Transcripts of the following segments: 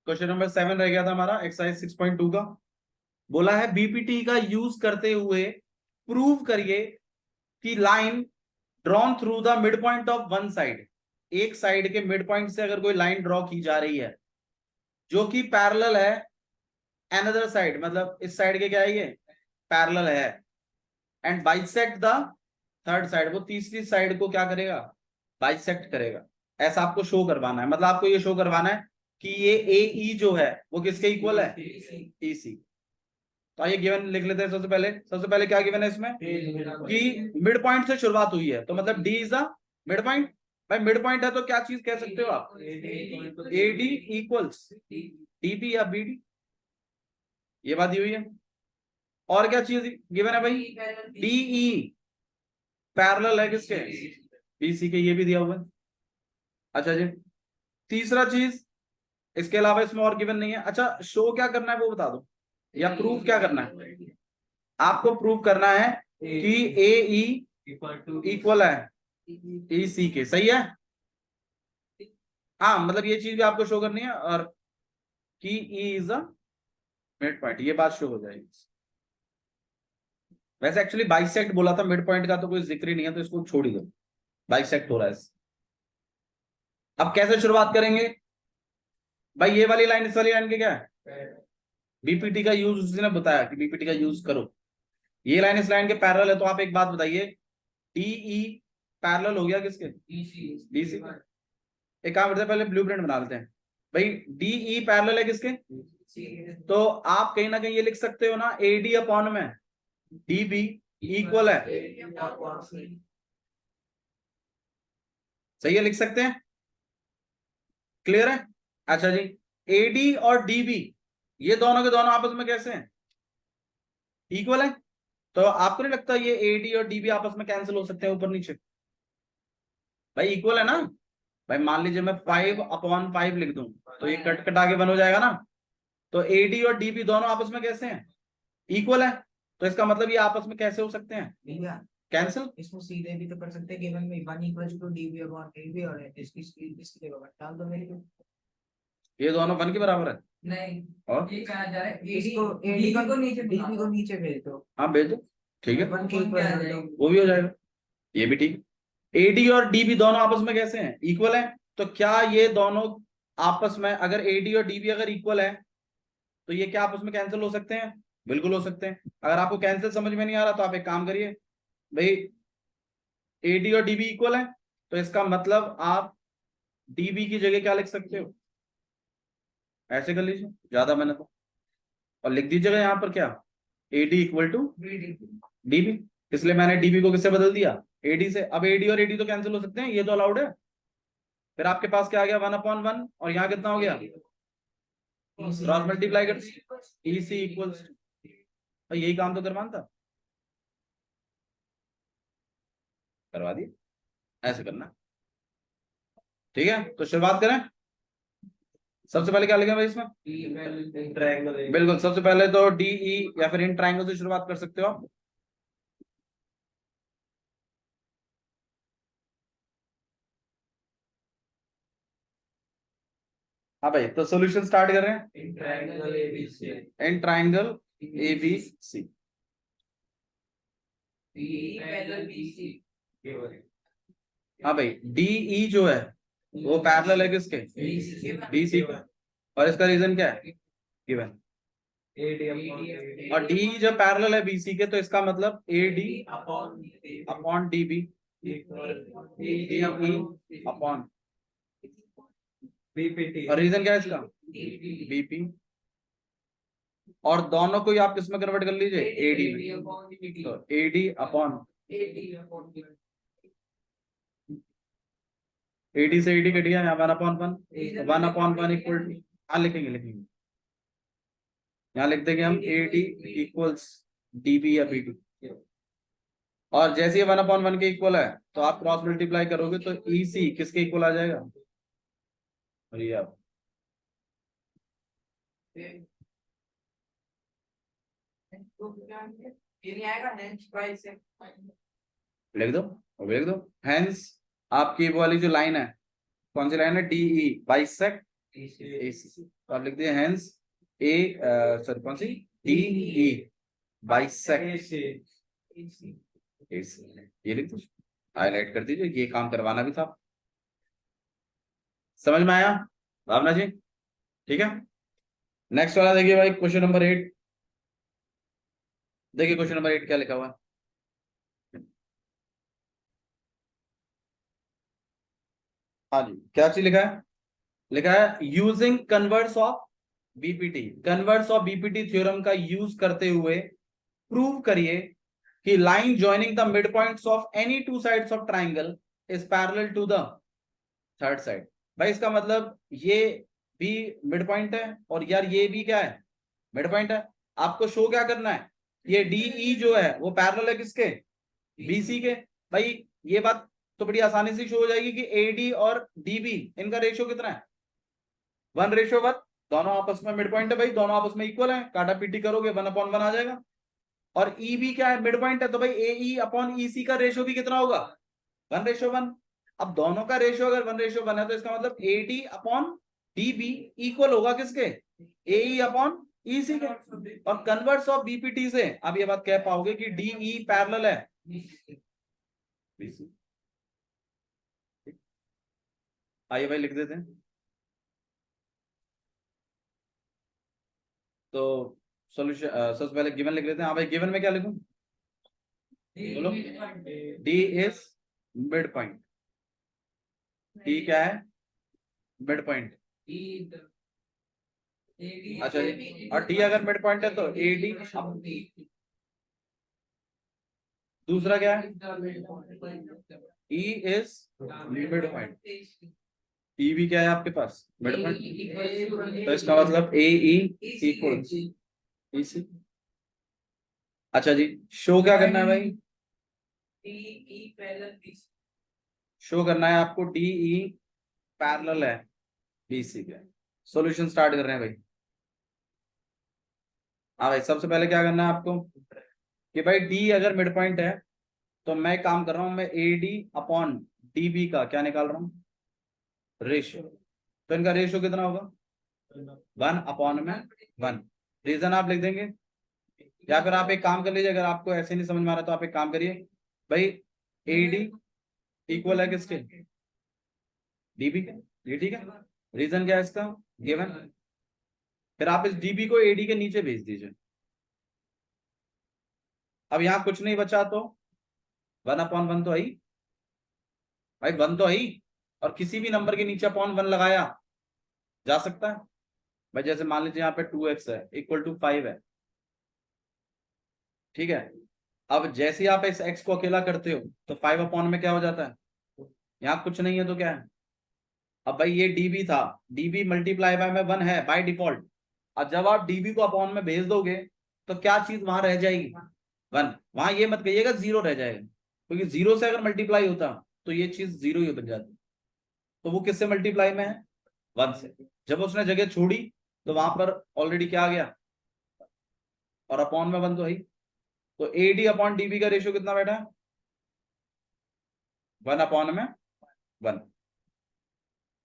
Question number 7 रह गया था हमारा एक्सरसाइज 6.2 का। बोला है बीपीटी का यूज करते हुए प्रूव करिए कि line drawn through the mid point of one side, एक साइड के मिड पॉइंट से अगर कोई लाइन ड्रॉ की जा रही है जो कि पैरेलल है अनदर साइड, मतलब इस साइड के क्या है, ये पैरेलल है, and bisect the third side, वो तीसरी साइड को क्या करेगा, बाइसेक्ट करेगा। ऐसा आपको शो करवाना है, मतलब आपको ये शो करवाना है कि ये AE जो है वो किसके इक्वल है, EC। तो आइए गिवन लिख लेते हैं। सबसे पहले क्या गिवन है इसमें कि मिड पॉइंट से शुरुआत हुई है, तो मतलब D is the mid point. भाई मिड पॉइंट है तो क्या चीज कह सकते हो आप, AD इक्वल्स DB या BD, ये बात दी हुई है। और क्या चीज गिवन है भाई, DE पैरेलल है किसके, BC के, ये भी दिया हुआ है। अच्छा जी, तीसरा चीज इसके अलावा इसमें और गिवन नहीं है। अच्छा, शो क्या करना है वो बता दो, या प्रूफ क्या करना है। आपको प्रूफ करना है कि AE इक्वल है EC के, सही है। हाँ, मतलब ये चीज भी आपको शो करनी है, और कि E is a mid point, ये बात शो हो जाएगी। वैसे एक्चुअली बाइसेक्ट बोला था, मिड पॉइंट का तो कोई जिक्र ही नहीं है, तो इसको छोड़ ही दो, बाइसेक्ट हो रहा है। अब कैसे शुरुआत करेंगे भाई, ये वाली लाइन इस वाली लाइन के क्या है, बीपीटी का यूज उसने बताया कि बीपीटी का यूज करो। ये लाइन इस लाइन के पैरेलल है, तो आप एक बात बताइए, DE पैरेलल हो गया किसके, BC। एक काम करते हैं, पहले ब्लूप्रिंट बना लेते हैं। भाई DE पैरेलल है किसके, तो आप कहीं ना कहीं ये लिख सकते हो ना, AD अपॉन में DB इक्वल है, सही है, लिख सकते हैं, क्लियर है। अच्छा जी, AD और DB ये दोनों के दोनों आपस में कैसे हैं, इक्वल है। तो आपको नहीं लगता ये AD और DB आपस में कैंसिल हो सकते हैं ऊपर नीचे, भाई इक्वल है ना। भाई मान लीजिए मैं 5/5 लिख दूं, तो ये कट कटा के 1 हो जाएगा ना। तो AD और DB दोनों आपस में कैसे हैं, इक्वल है। तो इसका मतलब ये आपस में कैसे हो सकते हैं, कैंसिल। इसको सीधे भी तो कर सकते हैं, गिवन में 1 equals to DB upon AB, और इसकी जगह 1 डाल दो मेरे को। ये दोनों 1 के बराबर है, नहीं, और ये कहा जा रहा है इसको AD को नीचे, DB को नीचे भेज दो। हाँ भेज दो, ठीक है, 1 के इक्वल कर दो, वो भी हो जाएगा, ये भी ठीक है। AD और DB दोनों आपस में कैसे हैं, इक्वल है। तो क्या ये दोनों आपस में, अगर AD और DB अगर इक्वल है, तो ये क्या आपस में कैंसिल हो सकते हैं, बिल्कुल हो सकते हैं। अगर आपको कैंसिल समझ में नहीं आ रहा तो आप एक काम करिए, भाई AD और DB इक्वल है, तो इसका मतलब आप DB की जगह क्या लिख सकते हो, ऐसे कर लीजिए, ज्यादा मेहनत हो, और लिख दीजिएगा यहाँ पर क्या, AD इक्वल टू DB। इसलिए मैंने DB को किससे बदल दिया, AD से। अब AD और AD तो कैंसिल हो सकते हैं, ये तो अलाउड है। फिर आपके पास क्या आ गया, 1/1, और यहाँ कितना हो गया, क्रॉस मल्टीप्लाई कर, EC इक्वल्स, यही काम तो करवाना था, करवा दिए। ऐसे करना, ठीक है। तो शुरुआत करें, सबसे पहले क्या लिखें भाई इसमें, ट्रायंगल, बिल्कुल। सबसे पहले तो DE या फिर इन ट्रायंगल से शुरुआत कर सकते हो आप। हाँ भाई, तो सॉल्यूशन स्टार्ट कर रहे हैं। इन ट्रायंगल ABC, हाँ भाई DE जो है वो पैरेलल है किसके, BC के, और इसका रीजन क्या है, गिवन। और DE जब पैरेलल है BC के, तो इसका मतलब AD अपॉन DB अपॉन, और रीजन क्या है इसका, BP। और दोनों को ही आप किस में कन्वर्ट कर लीजिए, AD में, तो AD अपॉन, AD से AD कट गया, यहाँ 1/1, 1/1 इक्वल टू, हाँ लिखेंगे, यहाँ लिख देंगे हम AD इक्वल्स DB या BD। और जैसे ही 1/1 के इक्वल है, तो आप क्रॉस मल्टीप्लाई करोगे तो EC किसके इक्वल आ जाएगा, और ये आप लिख दो, हैंस आपकी वो वाली जो लाइन है, कौन सी लाइन है, DE बाइसेक्ट AC, तो आप लिख दिए हेंस ए, सॉरी कौन सी, डी ई बाइसेक्ट AC, ये लिख दो, हाईलाइट कर दीजिए, ये काम करवाना भी था। समझ में आया भावना जी? ठीक है, नेक्स्ट वाला देखिए भाई, क्वेश्चन नंबर 8। देखिए क्वेश्चन नंबर 8 क्या लिखा हुआ है। हाँ जी, क्या चीज लिखा है? लिखा है using converse of BPT, converse of BPT theorem का यूज करते हुए प्रूव करिए कि line joining the mid points of any two sides of triangle is parallel to the third side. भाई इसका मतलब ये भी मिड पॉइंट है और यार ये भी क्या है, मिड पॉइंट है। आपको शो क्या करना है, ये डीई जो है वो पैरेलल है किसके, बीसी के। भाई ये बात तो बड़ी आसानी से शो हो जाएगी कि एडी और डीबी इनका रेशियो कितना है, 1:1। दोनों आपस में मिड पॉइंट है भाई, दोनों आपस में इक्वल है, काटा पीटी करोगे 1/1 आ जाएगा। और ई भी क्या है, मिड पॉइंट है, तो भाई ए अपॉन ई सी का रेशियो भी कितना होगा, 1:1। अब दोनों का रेशियो अगर 1:1 है तो इसका मतलब A D upon D B equal होगा किसके, ए अपॉन ई सी के। और कन्वर्स ऑफ बीपीटी से आप ये बात कह पाओगे कि डीई पैरेलल है बीसी। आइए भाई लिख देते हैं। तो सॉल्यूशन सबसे पहले गिवन लिख लेते हैं। हाँ भाई, गिवन में क्या लिखूं, बोलो। D is mid point, D क्या है, मिड पॉइंट। अच्छा जी, और डी अगर मिड पॉइंट है तो ए डी। दूसरा क्या है, ई इज मिड पॉइंट, ई भी क्या है आपके पास, मिड पॉइंट। तो इसका मतलब ए ई इक्वल ई सी। अच्छा जी, शो क्या करना है भाई, शो करना है आपको डीई पैरेलल है बीसी के। सॉल्यूशन स्टार्ट कर रहे हैं भाई। हाँ भाई, सबसे पहले क्या करना है आपको कि भाई डी अगर मिड पॉइंट है तो मैं काम कर रहा हूं, मैं A D upon D B का क्या निकाल रहा हूं, रेशियो। तो इनका रेशियो कितना होगा, 1/1। रीजन आप लिख देंगे, या फिर आप एक काम कर लीजिए, अगर आपको ऐसे नहीं समझ में आ रहा तो आप एक काम करिए भाई, ए डी इक्वल है किसके, डीबी के। ये ठीक है, रीजन क्या है इसका, गिवन। फिर आप इस डीबी को एडी के नीचे भेज दीजिए। अब यहां कुछ नहीं बचा तो 1/1 तो आई भाई, 1 तो आई। और किसी भी नंबर के नीचे अपॉन 1 लगाया जा सकता है भाई। जैसे मान लीजिए यहाँ पे 2x है इक्वल टू 5 है, ठीक है। अब जैसे ही आप इस x को अकेला करते हो तो 5 में क्या हो जाता है, यहाँ कुछ नहीं है तो क्या है। अब भाई ये db था, db मल्टीप्लाई बाय में 1 है बाय डिफॉल्ट। और जब आप db को अपॉन में भेज दोगे तो क्या चीज वहां रह जाएगी, 1। वहां ये मत कहिएगा 0 रह जाएगा, क्योंकि 0 से अगर मल्टीप्लाई होता तो ये चीज 0 ही बन जाती। तो वो किससे मल्टीप्लाई में है, 1 से। जब उसने जगह छोड़ी तो वहां पर ऑलरेडी क्या आ गया, और अपॉन में 1 तो है। तो ए डी अपॉन डीबी का रेशियो कितना बैठा है, 1/1।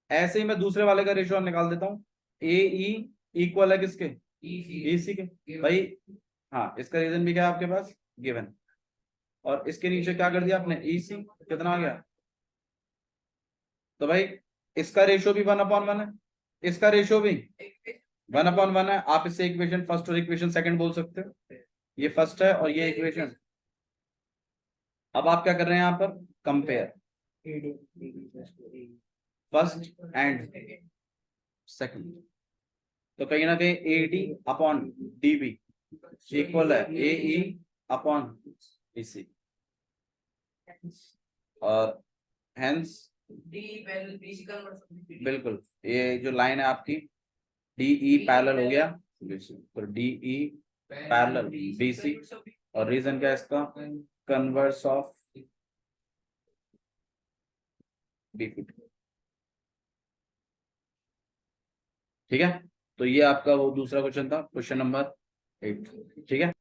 ऐसे ही मैं दूसरे वाले का रेशियो निकाल देता हूं, ए ई इक्वल है किसके, ई सी के भाई। हाँ, इसका रीजन भी क्या है आपके पास, गिवन। और इसके नीचे क्या कर दिया आपने, ई सी, कितना आ गया। तो भाई इसका रेशियो भी 1/1 है, इसका रेशियो भी 1/1 है। आप इसे इक्वेशन फर्स्ट और इक्वेशन सेकंड बोल सकते हो। ये फर्स्ट है और ये इक्वेशन। अब आप क्या कर रहे हैं यहाँ पर, कंपेयर फर्स्ट एंड सेकंड। तो कहीं ना कहीं A D upon D B equal है ए ई अपॉन ई सी, और हेंस बिल्कुल ये जो लाइन है आपकी डीई पैरेलल हो गया, तो डीई पैरेलल बीसी। और रीजन क्या है इसका, कन्वर्स ऑफ बीपीटी। ठीक है, तो ये आपका वो दूसरा क्वेश्चन था, क्वेश्चन नंबर 8। ठीक है,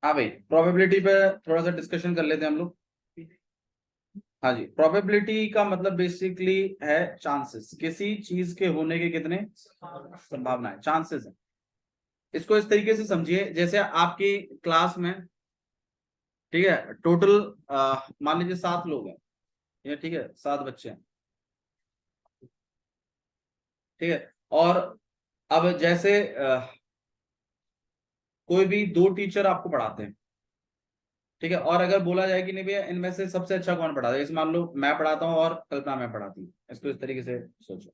हाँ भाई, प्रोबेबिलिटी पे थोड़ा सा डिस्कशन कर लेते हैं हम लोग। हाँ जी, प्रोबेबिलिटी का मतलब बेसिकली है चांसेस, किसी चीज के होने के कितने संभावनाएं, चांसेस है। इसको इस तरीके से समझिए, जैसे आपकी क्लास में, ठीक है, टोटल मान लीजिए 7 लोग हैं, ये ठीक है, 7 बच्चे हैं, ठीक है। और अब जैसे कोई भी 2 टीचर आपको पढ़ाते हैं, ठीक है, और अगर बोला जाए कि नहीं भैया इनमें से सबसे अच्छा कौन पढ़ाता है, जैसे मान लो मैं पढ़ाता हूँ और कल्पना मैं पढ़ाती हूँ, इसको इस तरीके से सोचो,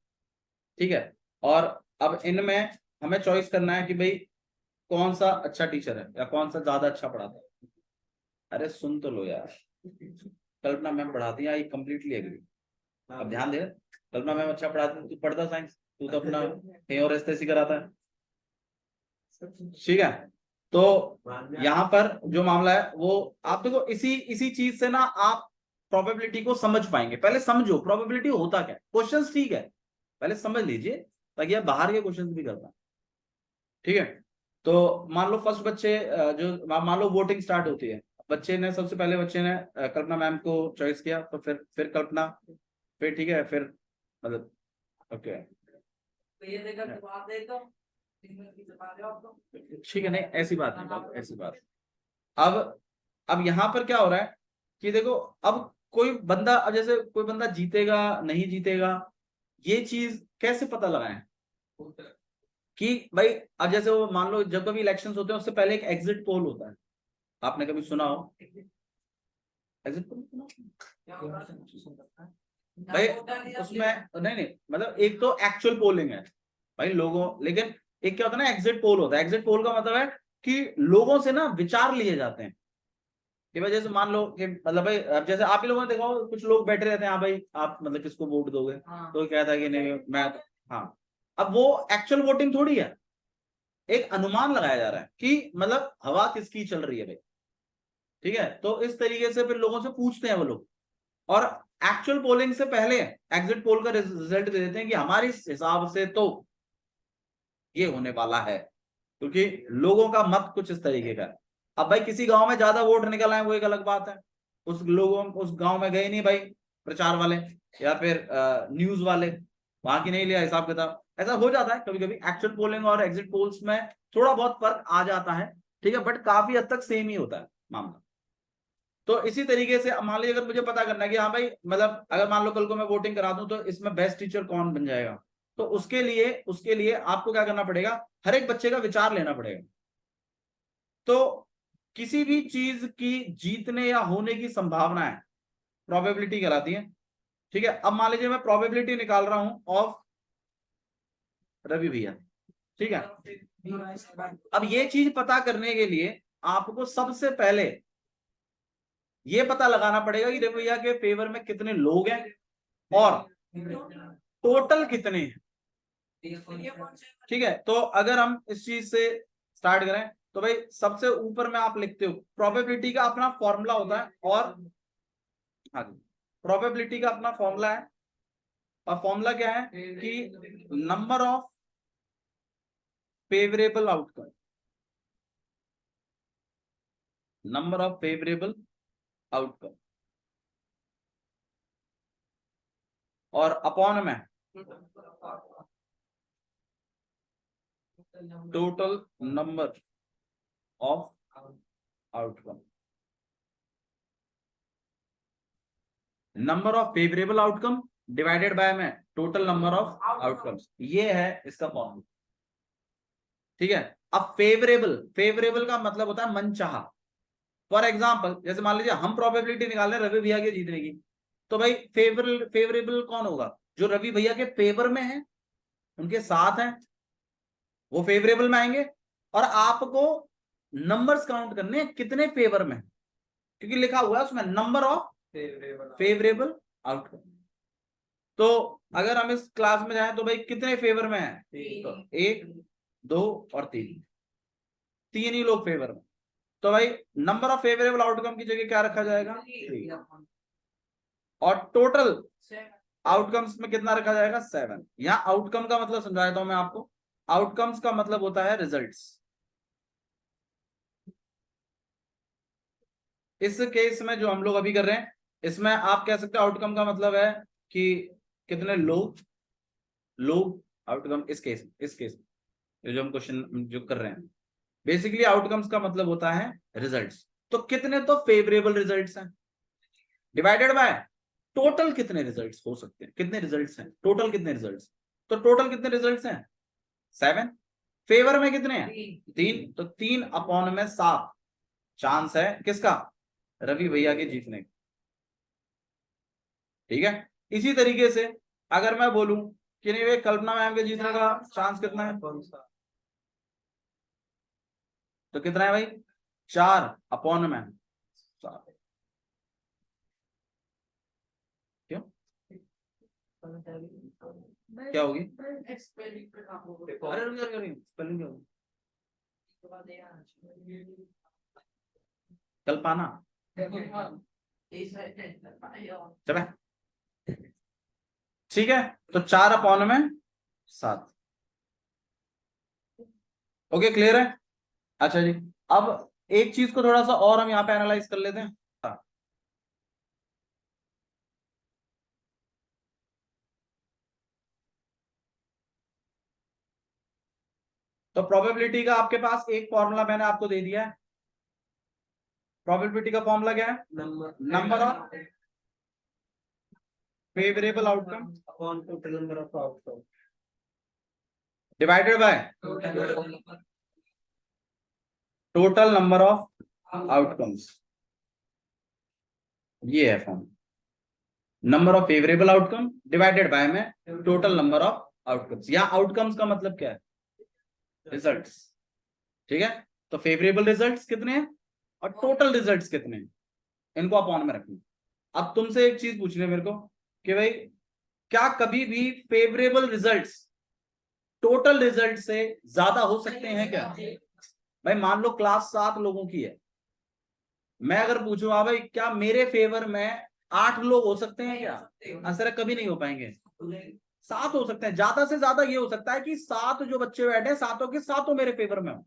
ठीक है। और अब इनमें हमें चॉइस करना है कि भाई कौन सा अच्छा टीचर है या कौन सा ज्यादा अच्छा पढ़ाता है। अरे सुन तो लो यार, कल्पना मैम पढ़ाती है, आई कंप्लीटली एग्री। अब ध्यान दे, कल्पना मैम अच्छा पढ़ाती, तू पढ़ता साइंस, तू तो अपना और एस्थेसी कराता है, ठीक है। तो यहाँ पर जो मामला है वो आप देखो, इसी इसी चीज से ना आप प्रोबेबिलिटी को समझ पाएंगे। पहले समझो प्रोबेबिलिटी होता क्या है, क्वेश्चंस ठीक है, पहले समझ लीजिए ताकि आप बाहर के क्वेश्चंस भी कर पाए, ठीक है। तो मान लो फर्स्ट बच्चे जो मान लो वोटिंग स्टार्ट होती है, बच्चे ने सबसे पहले बच्चे ने कल्पना मैम को चॉइस किया, तो फिर कल्पना, फिर ठीक है, फिर मतलब ओके, ठीक है, नहीं ऐसी बात नहीं, ऐसी बात। अब यहाँ पर क्या हो रहा है कि देखो, अब कोई बंदा, अब जैसे कोई बंदा जीतेगा नहीं जीतेगा, ये चीज कैसे पता लगाएं कि भाई, अब जैसे वो मान लो जब कभी इलेक्शंस होते हैं उससे पहले एक एग्जिट पोल होता है, आपने कभी सुना हो एग्जिट पोल? भाई उसमें नहीं नहीं, मतलब एक तो एक्चुअल पोलिंग है भाई लोगों, लेकिन एक क्या होता है ना, एग्जिट पोल होता है। एग्जिट पोल का मतलब है कि लोगों से ना विचार लिए जाते हैं कि भाई, जैसे मान लो कि मतलब भाई, अब जैसे आप ही लोगों ने देखा हो, कुछ लोग बैठे रहते हैं, हाँ भाई आप मतलब किसको वोट दोगे, तो क्या था कि नहीं मैं, हाँ। अब वो एक्चुअल वोटिंग थोड़ी है, एक अनुमान लगाया जा रहा है कि मतलब हवा किसकी चल रही है भाई, ठीक है। तो इस तरीके से फिर लोगों से पूछते हैं वो लोग, और एक्चुअल पोलिंग से पहले एग्जिट पोल का रिजल्ट दे देते हैं कि हमारे हिसाब से तो ये होने वाला है, क्योंकि लोगों का मत कुछ इस तरीके का है। अब भाई किसी गांव में ज्यादा वोट निकल आए वो एक अलग बात है, उस लोगों उस गांव में गए नहीं भाई प्रचार वाले या फिर न्यूज वाले, वहां की नहीं लिया हिसाब किताब, ऐसा हो जाता है कभी कभी। एक्चुअल पोलिंग और एग्जिट पोल्स में थोड़ा बहुत फर्क आ जाता है, ठीक है, बट काफी हद तक सेम ही होता है मामला। तो इसी तरीके से मान लीजिए अगर मुझे पता करना है कि हाँ भाई, मतलब अगर मान लो कल को मैं वोटिंग करा दूं तो इसमें बेस्ट टीचर कौन बन जाएगा, तो उसके लिए आपको क्या करना पड़ेगा, हर एक बच्चे का विचार लेना पड़ेगा। तो किसी भी चीज की जीतने या होने की संभावना है, प्रोबेबिलिटी कहलाती है, ठीक है। अब मान लीजिए मैं प्रोबेबिलिटी निकाल रहा हूं ऑफ रवि भैया, ठीक है। अब ये चीज पता करने के लिए आपको सबसे पहले ये पता लगाना पड़ेगा कि रवि भैया के फेवर में कितने लोग हैं और टोटल कितने हैं, ठीक है। तो अगर हम इस चीज से स्टार्ट करें तो भाई सबसे ऊपर में आप लिखते हो, प्रोबेबिलिटी का अपना फॉर्मूला होता है, और हाँ जी, प्रोबेबिलिटी का अपना फॉर्मूला है, और फॉर्मूला क्या है कि number of favourable outcome, number of favourable outcome, और अपॉन में total number of outcome, number of favourable outcome divided by में टोटल नंबर ऑफ आउटकम्स, ये है इसका फॉर्मूला, ठीक है। अब फेवरेबल का मतलब होता है मनचाहा। फॉर एग्जाम्पल जैसे मान लीजिए हम प्रोबेबिलिटी निकाल रहे हैं रवि भैया के जीतने की, तो भाई फेवरेबल कौन होगा, जो रवि भैया के फेवर में है, उनके साथ हैं, वो फेवरेबल में आएंगे। और आपको नंबर्स काउंट करने हैं कितने फेवर में, क्योंकि लिखा हुआ है उसमें नंबर ऑफ फेवरेबल आउटकम। तो अगर हम इस क्लास में जाएं तो भाई कितने फेवर में है, तो 1 2 और 3, तीन ही लोग फेवर में, तो भाई नंबर ऑफ फेवरेबल आउटकम की जगह क्या रखा जाएगा, 3, और टोटल आउटकम्स में कितना रखा जाएगा, 7। यहां आउटकम का मतलब समझा देता हूं मैं आपको, आउटकम्स का मतलब होता है रिजल्ट्स। इस केस में जो हम लोग अभी कर रहे हैं इसमें आप कह सकते हो आउटकम का मतलब है कि कितने लोग आउटकम, इस केस में ये जो हम क्वेश्चन जो कर रहे हैं, बेसिकली आउटकम्स का मतलब होता है रिजल्ट्स। तो कितने तो फेवरेबल रिजल्ट्स हैं डिवाइडेड बाय टोटल कितने रिजल्ट्स हो सकते हैं, कितने रिजल्ट्स हैं टोटल, कितने रिजल्ट्स, तो टोटल कितने रिजल्ट्स हैं 7, फेवर में कितने हैं 3, तो 3/7 चांस है किसका, रवि भैया के जीतने का। ठीक है, इसी तरीके से अगर मैं बोलूं कि नहीं भाई कल्पना मैम के जीतने का चांस कितना है, तो कितना है भाई 4/7। क्यों, क्या होगी, अरे स्पेलिंग क्या होगी, कल्पना चले, ठीक है, तो 4/7। ओके, क्लियर है। अच्छा जी, अब एक चीज को थोड़ा सा और हम यहाँ पे एनालाइज कर लेते हैं। तो प्रोबेबिलिटी का आपके पास एक फॉर्मूला मैंने आपको दे दिया है। प्रोबेबिलिटी का फॉर्मूला क्या है, number of favourable outcome upon total number of outcome divided by total number of outcomes. ये है form, number of favourable outcome divided by में टोटल नंबर ऑफ आउटकम्स। या आउटकम्स का मतलब क्या है, रिजल्ट्स। ठीक है, तो फेवरेबल रिजल्ट्स कितने हैं और टोटल रिजल्ट्स कितने हैं, इनको अपॉन में रखना। अब तुमसे एक चीज पूछनी है मेरे को कि भाई क्या कभी भी फेवरेबल रिजल्ट्स टोटल रिजल्ट से ज्यादा हो सकते हैं क्या। भाई मान लो क्लास 7 लोगों की है, मैं अगर पूछूं हाँ भाई क्या मेरे फेवर में 8 लोग हो सकते हैं क्या, आंसर है कभी नहीं हो पाएंगे, 7 हो सकते हैं। ज्यादा से ज्यादा ये हो सकता है कि 7 जो बच्चे बैठे हैं 7 के 7 मेरे फेवर में हो।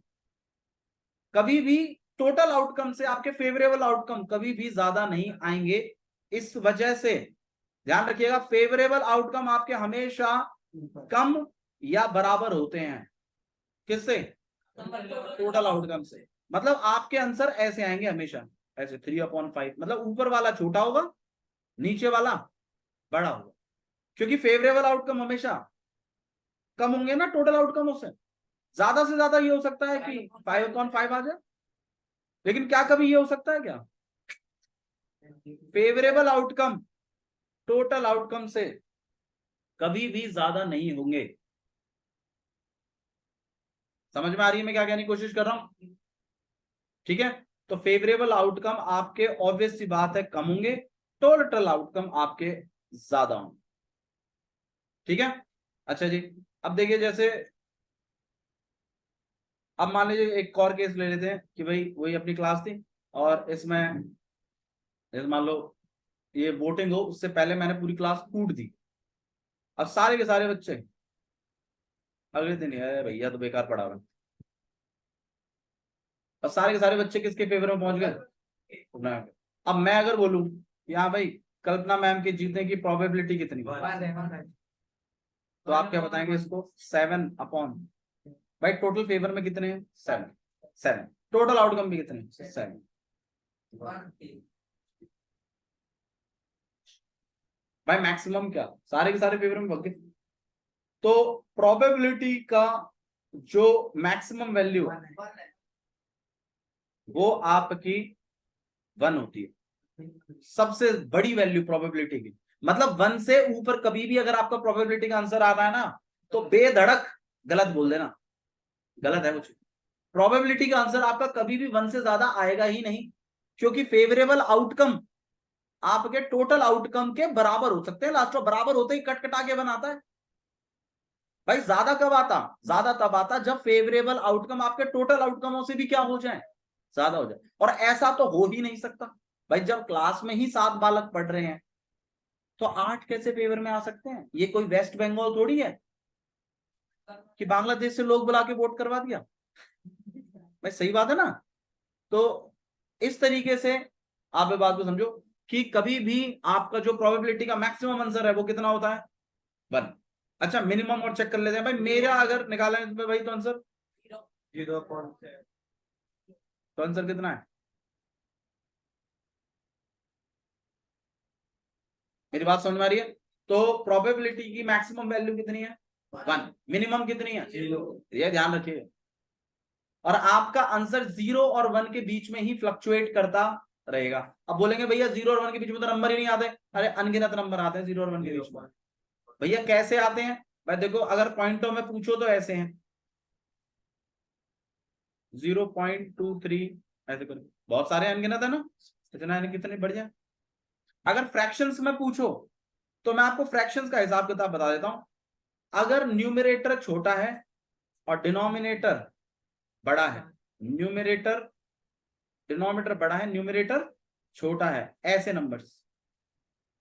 कभी भी टोटल आउटकम से आपके फेवरेबल आउटकम कभी भी ज्यादा नहीं आएंगे। इस वजह से ध्यान रखिएगा, फेवरेबल आउटकम आपके हमेशा कम या बराबर होते हैं किससे, टोटल आउटकम से। मतलब आपके आंसर ऐसे आएंगे हमेशा, ऐसे 3/5, मतलब ऊपर वाला छोटा होगा नीचे वाला बड़ा होगा, क्योंकि फेवरेबल आउटकम हमेशा कम होंगे ना टोटल आउटकमों से। ज्यादा से ज्यादा ये हो सकता है कि 5/5 आ जाए, लेकिन क्या कभी ये हो सकता है क्या, फेवरेबल आउटकम टोटल आउटकम से कभी भी ज्यादा नहीं होंगे। समझ में आ रही है मैं क्या कहने की कोशिश कर रहा हूं। ठीक है, तो फेवरेबल आउटकम आपके ऑब्वियस सी बात है कम होंगे, टोटल आउटकम आपके ज्यादा होंगे। ठीक है, अच्छा जी, अब देखिए जैसे अब मान लीजिए एक और केस ले लेते हैं कि भाई वही अपनी क्लास थी और इसमें जैसे मान लो ये वोटिंग हो, उससे पहले मैंने पूरी क्लास कूट दी। अब सारे के सारे बच्चे अगले दिन है भैया तो बेकार पढ़ा हुआ, और सारे के सारे बच्चे किसके फेवर में पहुंच गए। अब मैं अगर बोलूं यहाँ भाई कल्पना मैम के जीतने की प्रोबेबिलिटी कितनी है, तो आप क्या बताएंगे इसको 7/, भाई टोटल फेवर में कितने हैं 7, टोटल आउटकम भी कितने 7। भाई मैक्सिमम क्या, सारे के सारे फेवर में भाग गए। तो प्रोबेबिलिटी का जो मैक्सिमम वैल्यू वो आपकी 1 होती है, सबसे बड़ी वैल्यू प्रोबेबिलिटी की। मतलब 1 से ऊपर कभी भी अगर आपका प्रोबेबिलिटी का आंसर आ रहा है ना, तो बेधड़क गलत बोल देना, गलत है कुछ। प्रोबेबिलिटी का आंसर आपका कभी भी 1 से ज्यादा आएगा ही नहीं, क्योंकि फेवरेबल आउटकम आपके टोटल आउटकम के बराबर हो सकते हैं। लास्ट में बराबर होते ही कट कटा के बनाता है। भाई ज्यादा कब आता, ज्यादा तब आता जब फेवरेबल आउटकम आपके टोटल आउटकमों से भी क्या हो जाए, ज्यादा हो जाए। और ऐसा तो हो ही नहीं सकता भाई, जब क्लास में ही 7 बालक पढ़ रहे हैं तो 8 कैसे फेवर में आ सकते हैं। ये कोई वेस्ट बंगाल थोड़ी है कि बांग्लादेश से लोग बुला के वोट करवा दिया। भाई सही बात है ना। तो इस तरीके से आप ये बात को समझो कि कभी भी आपका जो प्रोबेबिलिटी का मैक्सिमम आंसर है वो कितना होता है 1। अच्छा मिनिमम और चेक कर लेते हैं भाई, मेरा अगर निकाला है इसमें भाई तो आंसर 0.7, तो आंसर कितना है? मेरी बात समझ में आ रही है? तो प्रोबेबिलिटी की मैक्सिमम वैल्यू कितनी है 1, मिनिमम कितनी है 0, ये ध्यान रखिए। और आपका आंसर 0 और 1 के बीच में ही फ्लक्चुएट करता रहेगा। अब बोलेंगे भैया 0 और 1 के बीच में तो नंबर ही नहीं आते, अरे अनगिनत नंबर आते हैं 0 और 1 के बीच में। भैया कैसे आते हैं भाई? देखो अगर पॉइंटों में पूछो तो ऐसे हैं 0.23 ऐसे करो, बहुत सारे अनगिनत है ना, इतना कितने बढ़िया। अगर फ्रैक्शंस में पूछो तो मैं आपको फ्रैक्शंस का हिसाब किताब बता देता हूं। अगर न्यूमरेटर छोटा है और डिनोमिनेटर बड़ा है, न्यूमरेटर डिनोमिनेटर बड़ा है, न्यूमरेटर छोटा है, ऐसे नंबर्स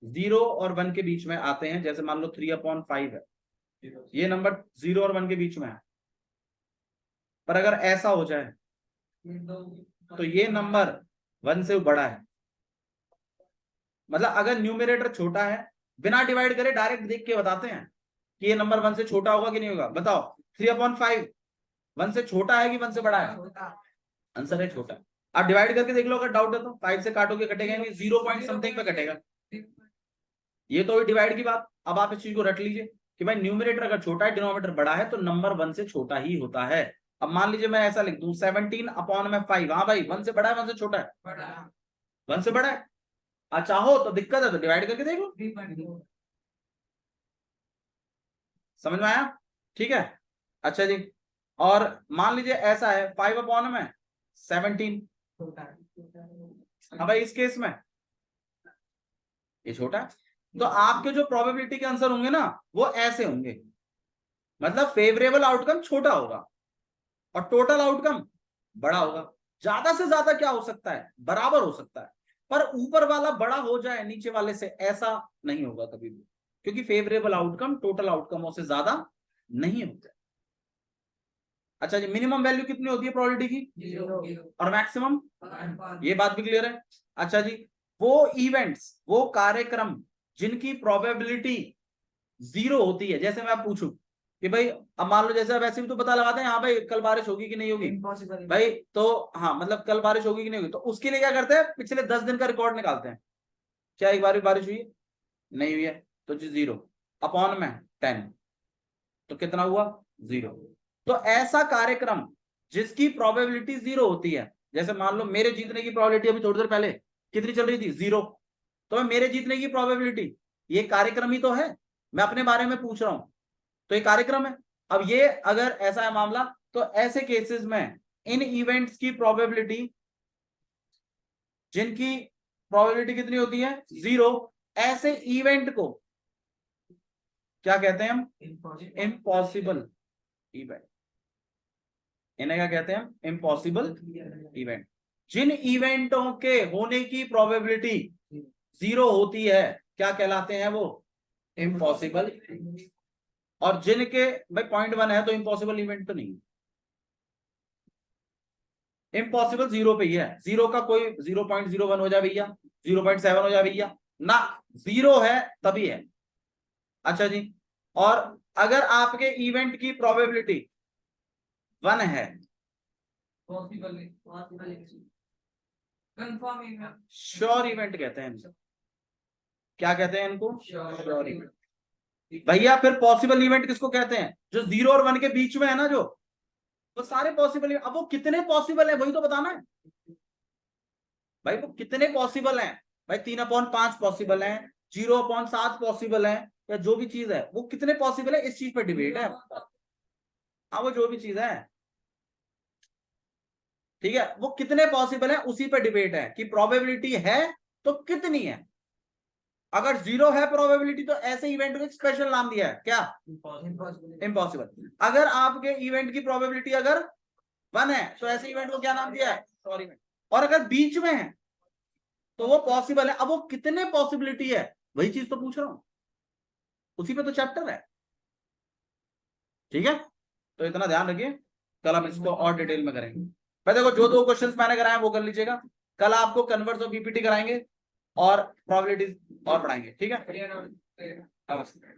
0 और 1 के बीच में आते हैं। जैसे मान लो 3/5 है, ये नंबर 0 और 1 के बीच में है। पर अगर ऐसा हो जाए तो ये नंबर 1 से बड़ा है। मतलब अगर न्यूमरेटर छोटा है, बिना डिवाइड करे डायरेक्ट देख के बताते हैं कि ये नंबर 1 से छोटा होगा कि नहीं होगा। बताओ 3/5 1 से छोटा है कि 1 से बड़ा है? आंसर है छोटा। आप डिवाइड करके देख लो, अगर डाउट है तो 5 से काटोगे कटेगा नहीं, 0 पॉइंट समथिंग पे कटेगा। ये तो डिवाइड की बात। अब आप इस चीज को रट लीजिए कि भाई न्यूमरेटर अगर छोटा है, डिनोमिनेटर बड़ा है, तो नंबर 1 से छोटा ही होता है। अब मान लीजिए मैं ऐसा लिख दूं 17/5, हाँ भाई 1 से बड़ा है 1 से छोटा है? 1 से बड़ा है। चाहो तो दिक्कत है तो डिवाइड करके देख लो। समझ में आया? ठीक है। अच्छा जी, और मान लीजिए ऐसा है 5/17, हाँ भाई इस केस में ये छोटा है। तो आपके जो प्रोबेबिलिटी के आंसर होंगे ना वो ऐसे होंगे, मतलब फेवरेबल आउटकम छोटा होगा और टोटल आउटकम बड़ा होगा। ज्यादा से ज्यादा क्या हो सकता है? बराबर हो सकता है, पर ऊपर वाला बड़ा हो जाए नीचे वाले से, ऐसा नहीं होगा कभी भी, क्योंकि फेवरेबल आउटकम टोटल आउटकमों से ज्यादा नहीं होता। अच्छा जी, मिनिमम वैल्यू कितनी होती है प्रोबेबिलिटी की? 0 और मैक्सिमम? ये बात भी क्लियर है। अच्छा जी, वो इवेंट्स, वो कार्यक्रम जिनकी प्रोबेबिलिटी 0 होती है, जैसे मैं पूछूं कि भाई अब मान लो जैसे वैसे भी तो पता लगाते हैं, हाँ भाई कल बारिश होगी कि नहीं होगी इम्पॉसिबल भाई, तो हाँ मतलब कल बारिश होगी कि नहीं होगी, तो उसके लिए क्या करते हैं? पिछले 10 दिन का रिकॉर्ड निकालते हैं, क्या एक बार भी बारिश हुई? नहीं हुई है, तो जी 0 अपॉन में 10, तो कितना हुआ? 0। तो ऐसा कार्यक्रम जिसकी प्रोबेबिलिटी 0 होती है, जैसे मान लो मेरे जीतने की प्रोबेबिलिटी अभी थोड़ी देर पहले कितनी चल रही थी? 0। तो मेरे जीतने की प्रोबेबिलिटी, ये कार्यक्रम ही तो है, मैं अपने बारे में पूछ रहा हूं तो ये कार्यक्रम है। अब ये अगर ऐसा है मामला, तो ऐसे केसेस में इन इवेंट्स की प्रोबेबिलिटी, जिनकी प्रोबेबिलिटी कितनी होती है? 0, ऐसे इवेंट को क्या कहते हैं हम? Impossible event. इन्हें क्या कहते हैं? Impossible event. जिन इवेंटों के होने की प्रोबेबिलिटी 0 होती है क्या कहलाते हैं वो? इम्पॉसिबल। और जिनके भाई 0.1 है तो इम्पॉसिबल इवेंट तो नहीं, इम्पॉसिबल 0 पे ही है। 0 का कोई 0.01 हो जाए भैया, 0.7 हो जाए भैया, ना 0 है तभी है। अच्छा जी, और अगर आपके इवेंट की प्रोबेबिलिटी 1 है, श्योर इवेंट कहते हैं इनको। क्या कहते हैं इनको? Sure event. भैया फिर पॉसिबल इवेंट किसको कहते हैं? जो 0 और 1 के बीच में है ना, जो वो सारे पॉसिबल। अब वो कितने पॉसिबल है वही तो बताना है भाई, वो कितने पॉसिबल हैं भाई? 3/5 पॉसिबल है, 0/7 पॉसिबल है, या जो भी चीज है वो कितने पॉसिबल है, इस चीज पर डिबेट है। हाँ वो जो भी चीज है, ठीक है, वो कितने पॉसिबल है उसी पर डिबेट है कि प्रोबेबिलिटी है तो कितनी है। अगर 0 है प्रोबेबिलिटी तो ऐसे इवेंट को एक स्पेशल नाम दिया है, क्या? इम्पॉसिबल। अगर आपके इवेंट की प्रोबेबिलिटी अगर 1 है तो ऐसे इवेंट को क्या नाम दिया है? सॉरी, और अगर बीच में है तो वो पॉसिबल है। अब वो कितने पॉसिबिलिटी है वही चीज तो पूछ रहा हूं, उसी पे तो चैप्टर है। ठीक है, तो इतना ध्यान रखिए, कल हम इसको और डिटेल में करेंगे। भाई देखो जो 2 क्वेश्चंस मैंने कराए वो कर लीजिएगा। कल आपको कन्वर्स और बीपीटी कराएंगे, और प्रोबेबिलिटीज और बढ़ाएंगे, ठीक है। नमस्ते।